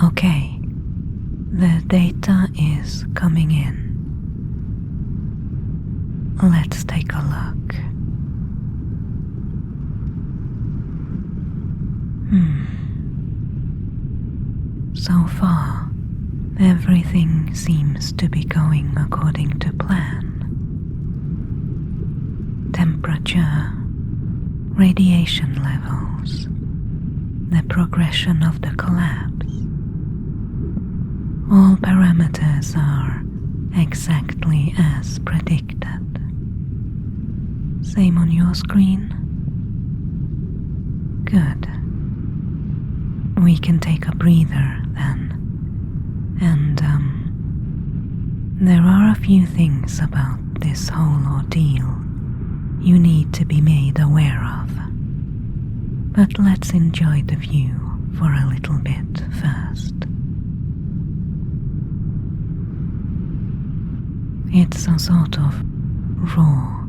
Okay, the data is coming in. Let's take a look. So far, everything seems to be going according to plan. Temperature, radiation levels, the progression of the collapse. All parameters are exactly as predicted. Same on your screen? Good. We can take a breather then. And, there are a few things about this whole ordeal you need to be made aware of. But let's enjoy the view for a little bit first. It's a sort of raw,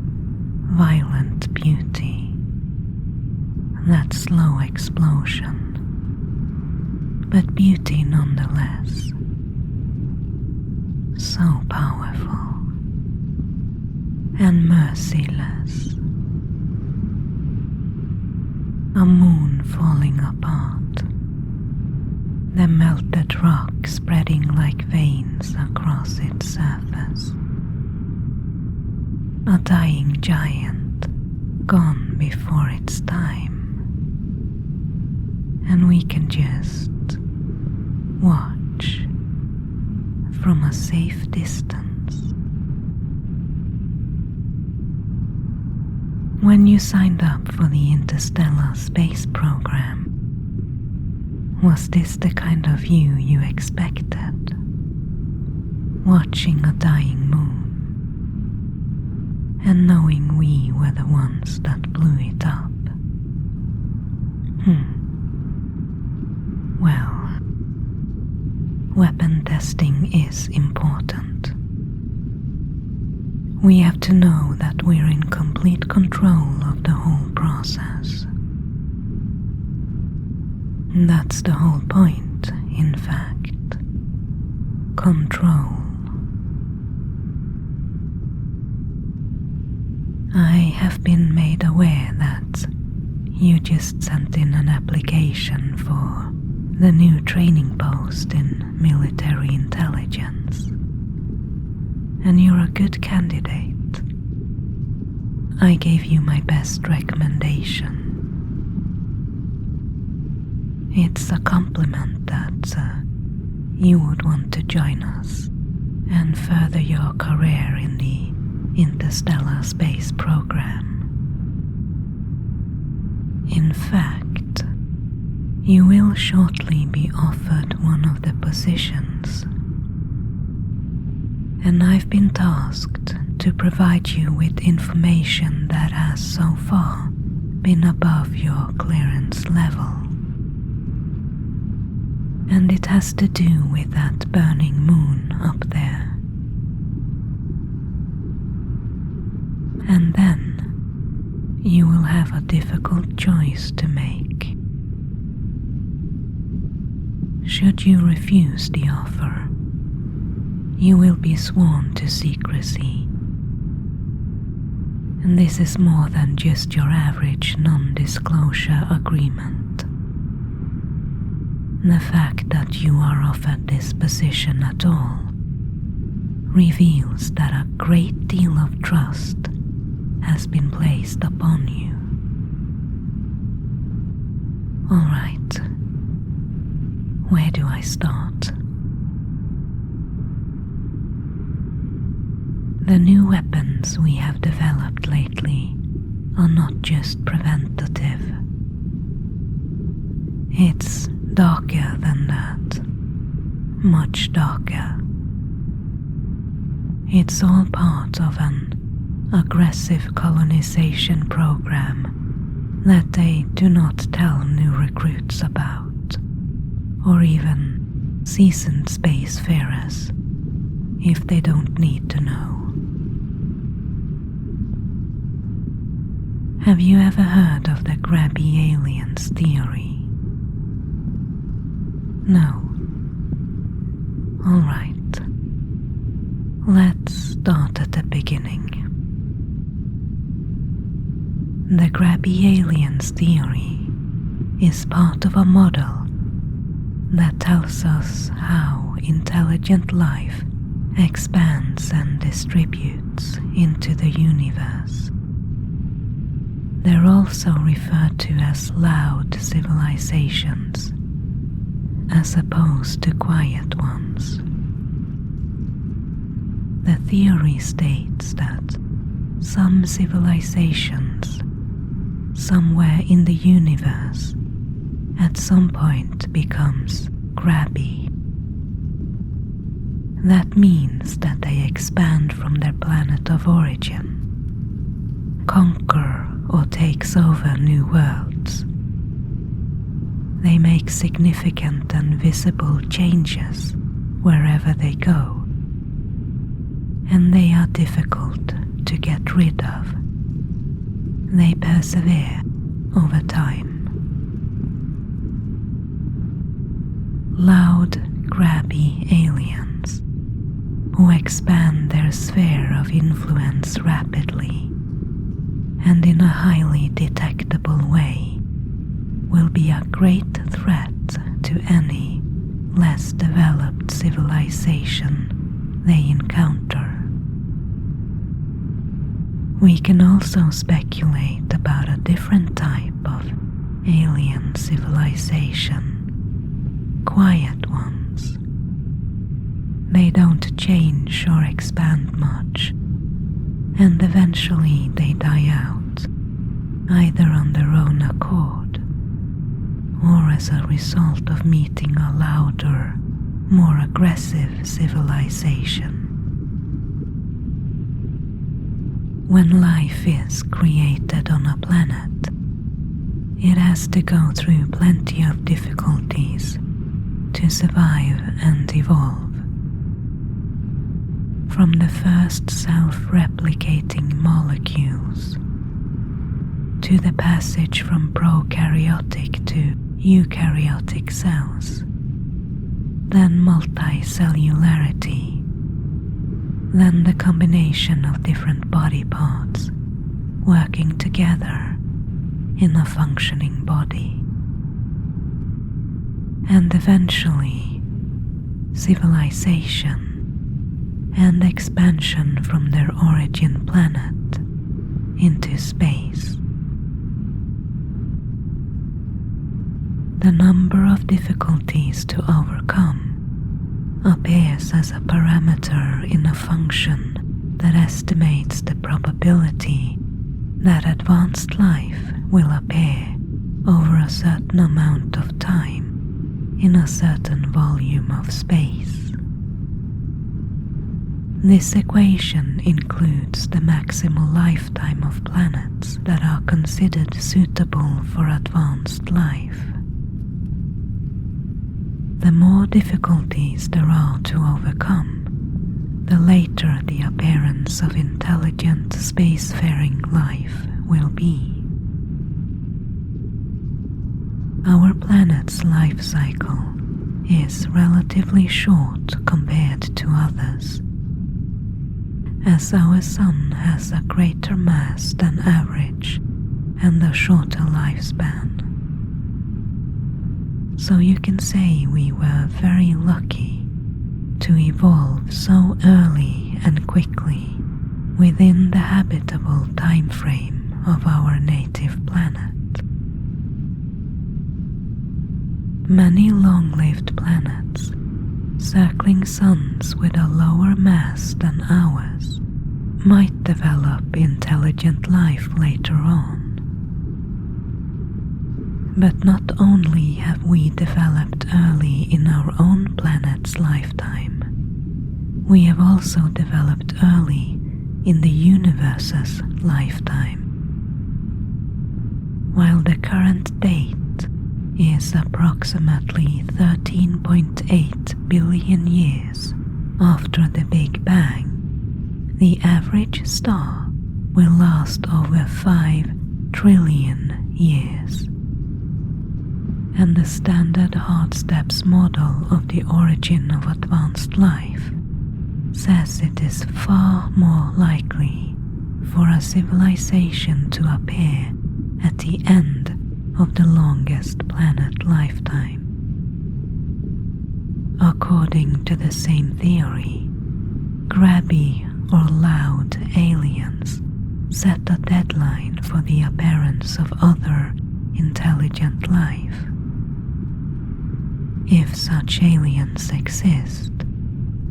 violent beauty. That slow explosion. But beauty nonetheless. So powerful and merciless. A moon falling apart, the melted rock spreading like veins across its surface. A dying giant, gone before its time. And we can just watch from a safe distance. When you signed up for the interstellar space program, was this the kind of view you expected? Watching a dying moon and knowing we were the ones that blew it up? Well, weapon testing is important. We have to know that we're in complete control of the whole process. That's the whole point, in fact. Control. I have been made aware that you just sent in an application for the new training post in military intelligence. And you're a good candidate. I gave you my best recommendation. It's a compliment that you would want to join us and further your career in the interstellar space program. In fact, you will shortly be offered one of the positions, and I've been tasked to provide you with information that has so far been above your clearance level. And it has to do with that burning moon up there. And then you will have a difficult choice to make. Should you refuse the offer, you will be sworn to secrecy. And this is more than just your average non-disclosure agreement. The fact that you are offered this position at all reveals that a great deal of trust has been placed upon you. All right, where do I start? The new weapons we have developed lately are not just preventative. It's darker than that, much darker. It's all part of an aggressive colonization program that they do not tell new recruits about, or even seasoned spacefarers if they don't need to know. Have you ever heard of the Grabby Aliens Theory? No, Alright, let's start at the beginning. The Grabby Aliens Theory is part of a model that tells us how intelligent life expands and distributes into the universe. They're also referred to as loud civilizations, as opposed to quiet ones. The theory states that some civilizations somewhere in the universe at some point becomes grabby. That means that they expand from their planet of origin, conquer or takes over new worlds. They make significant and visible changes wherever they go, and they are difficult to get rid of. They persevere over time. Loud, grabby aliens who expand their sphere of influence rapidly and in a highly detectable way will be a great threat to any less developed civilization they encounter. We can also speculate about a different type of alien civilization, quiet ones. They don't change or expand much, and eventually they die out, either on their own accord or as a result of meeting a louder, more aggressive civilization. When life is created on a planet, it has to go through plenty of difficulties to survive and evolve. From the first self-replicating molecules to the passage from prokaryotic to eukaryotic cells, then multicellularity, then the combination of different body parts working together in a functioning body, and eventually civilization and expansion from their origin planet into space. The number of difficulties to overcome appears as a parameter in a function that estimates the probability that advanced life will appear over a certain amount of time in a certain volume of space. This equation includes the maximal lifetime of planets that are considered suitable for advanced life. The more difficulties there are to overcome, the later the appearance of intelligent spacefaring life will be. Our planet's life cycle is relatively short compared to others, as our sun has a greater mass than average and a shorter lifespan. So you can say we were very lucky to evolve so early and quickly within the habitable time frame of our native planet. Many long-lived planets, circling suns with a lower mass than ours, might develop intelligent life later on. But not only have we developed early in our own planet's lifetime, we have also developed early in the universe's lifetime. While the current date is approximately 13.8 billion years after the Big Bang, the average star will last over 5 trillion years. and the standard hard steps model of the origin of advanced life says it is far more likely for a civilization to appear at the end of the longest planet lifetime. According to the same theory, grabby or loud aliens set a deadline for the appearance of other intelligent life. If such aliens exist,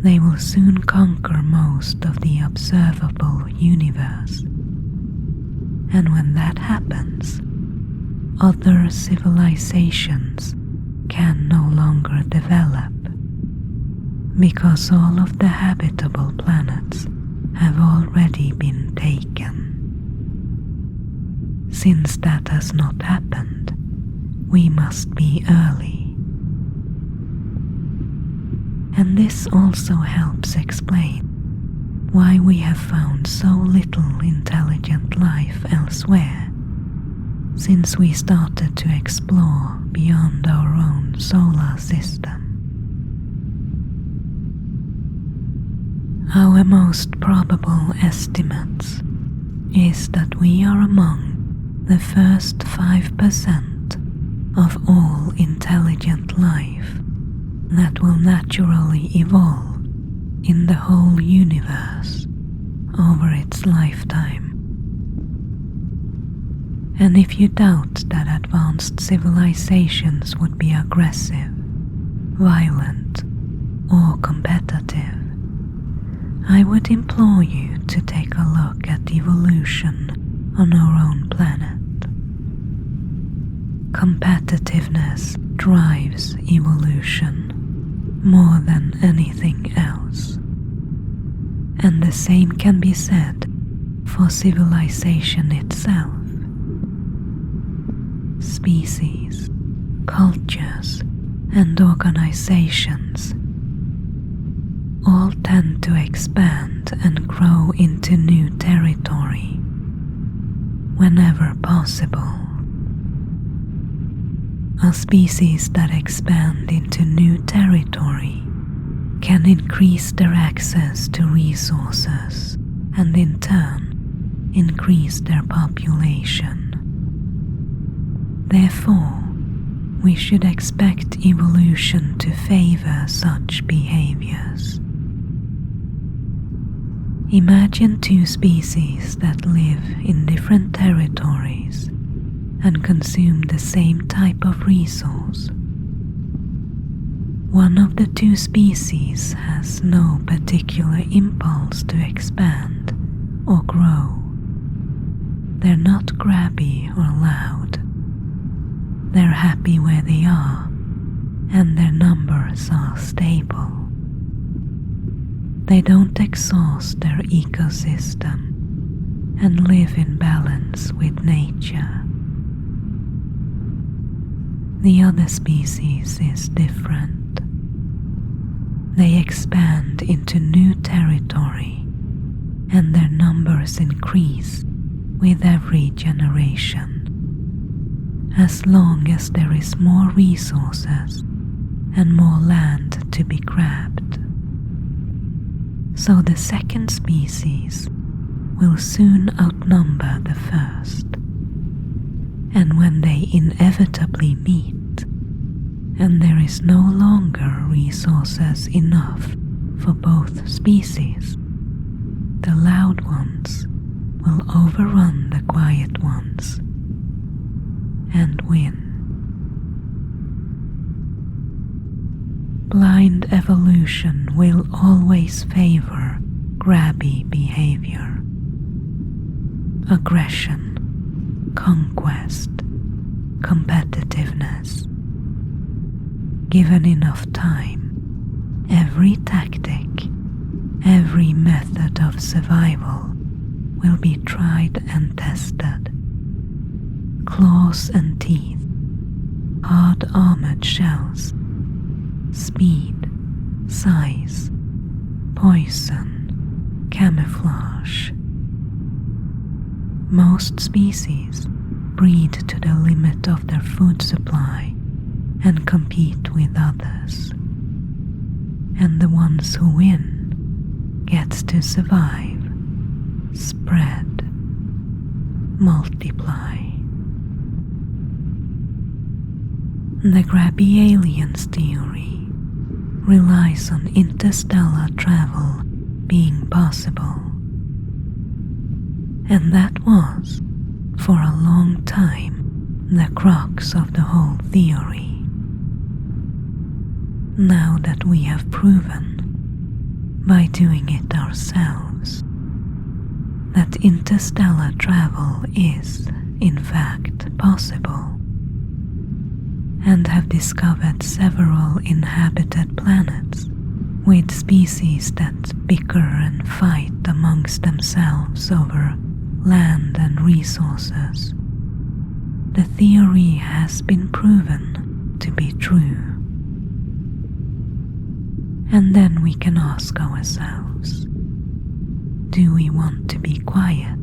they will soon conquer most of the observable universe. And when that happens, other civilizations can no longer develop, because all of the habitable planets have already been taken. Since that has not happened, we must be early. And this also helps explain why we have found so little intelligent life elsewhere since we started to explore beyond our own solar system. Our most probable estimates is that we are among the first 5% of all intelligent life that will naturally evolve in the whole universe over its lifetime. And if you doubt that advanced civilizations would be aggressive, violent, or competitive, I would implore you to take a look at evolution on our own planet. Competitiveness drives evolution more than anything else. And the same can be said for civilization itself. Species, cultures, and organizations all tend to expand and grow into new territory whenever possible. A species that expand into new territory can increase their access to resources and in turn increase their population. Therefore, we should expect evolution to favor such behaviors. Imagine two species that live in different territories and consume the same type of resource. One of the two species has no particular impulse to expand or grow. They're not grabby or loud. They're happy where they are, and their numbers are stable. They don't exhaust their ecosystem and live in balance with nature. The other species is different. They expand into new territory, and their numbers increase with every generation, as long as there is more resources and more land to be grabbed. So the second species will soon outnumber the first, and when they inevitably meet, and there is no longer resources enough for both species, the loud ones will overrun the quiet ones and win. Blind evolution will always favor grabby behavior. Aggression, conquest, competitiveness. Given enough time, every tactic, every method of survival will be tried and tested. Claws and teeth, hard armored shells, speed, size, poison, camouflage. Most species breed to the limit of their food supply and compete with others. And the ones who win gets to survive, spread, multiply. The Grabby Aliens Theory relies on interstellar travel being possible. And that was, for a long time, the crux of the whole theory. Now that we have proven, by doing it ourselves, that interstellar travel is, in fact, possible, and have discovered several inhabited planets with species that bicker and fight amongst themselves over land and resources, the theory has been proven to be true. And then we can ask ourselves, do we want to be quiet?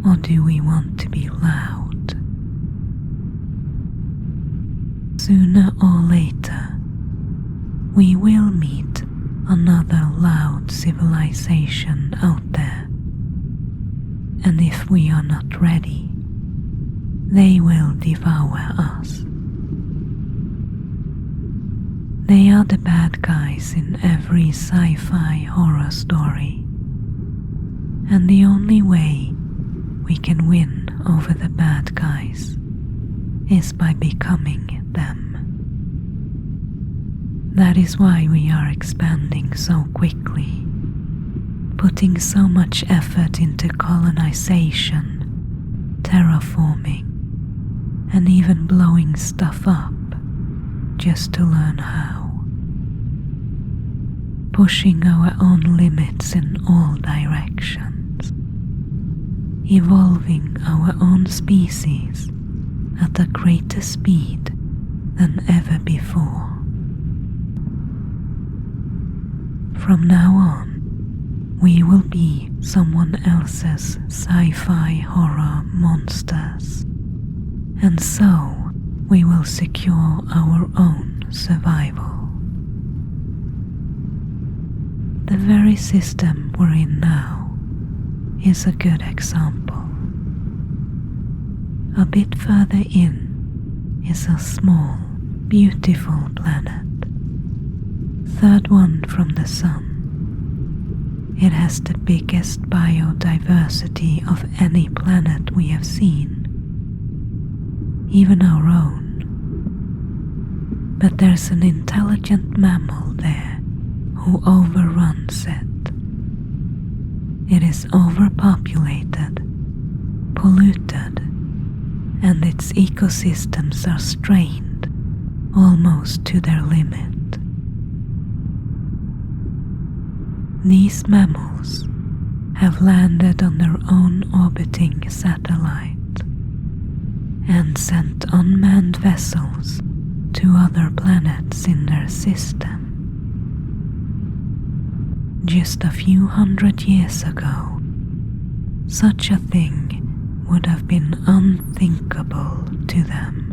Or do we want to be loud? Sooner or later, we will meet another loud civilization out there. And if we are not ready, they will devour us. They are the bad guys in every sci-fi horror story, and the only way we can win over the bad guys is by becoming them. That is why we are expanding so quickly, putting so much effort into colonization, terraforming, and even blowing stuff up just to learn how. Pushing our own limits in all directions, evolving our own species at a greater speed than ever before. From now on, we will be someone else's sci-fi horror monsters, and so we will secure our own survival. The very system we're in now is a good example. A bit further in is a small, beautiful planet, third one from the sun. It has the biggest biodiversity of any planet we have seen, even our own. But there's an intelligent mammal there who overruns it. It is overpopulated, polluted, and its ecosystems are strained almost to their limit. These mammals have landed on their own orbiting satellite and sent unmanned vessels to other planets in their system. Just a few hundred years ago, such a thing would have been unthinkable to them.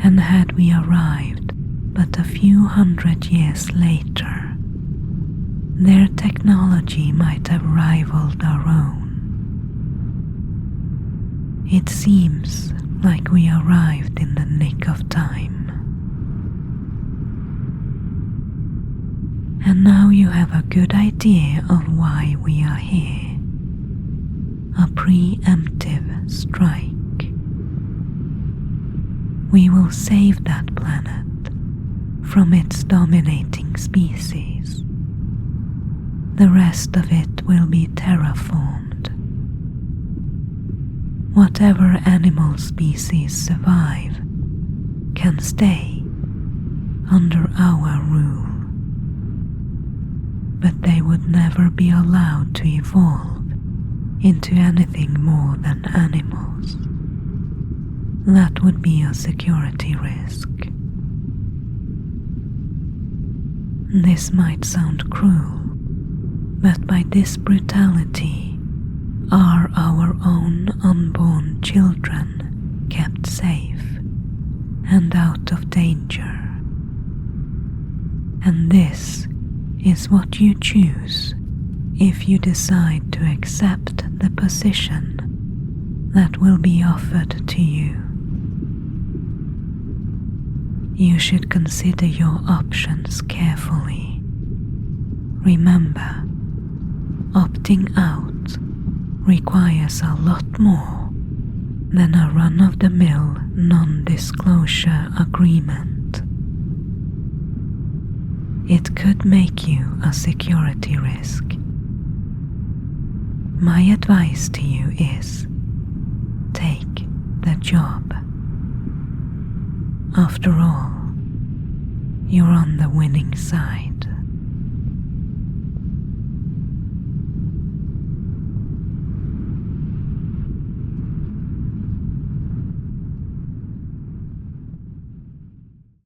And had we arrived but a few hundred years later, their technology might have rivaled our own. It seems like we arrived in the nick of time. And now you have a good idea of why we are here. A preemptive strike. We will save that planet from its dominating species. The rest of it will be terraformed. Whatever animal species survive can stay under our rule. But they would never be allowed to evolve into anything more than animals. That would be a security risk. This might sound cruel, but by this brutality, are our own unborn children kept safe and out of danger. And this is what you choose if you decide to accept the position that will be offered to you. You should consider your options carefully. Remember, opting out requires a lot more than a run-of-the-mill non-disclosure agreement. It could make you a security risk. My advice to you is, take the job. After all, you're on the winning side.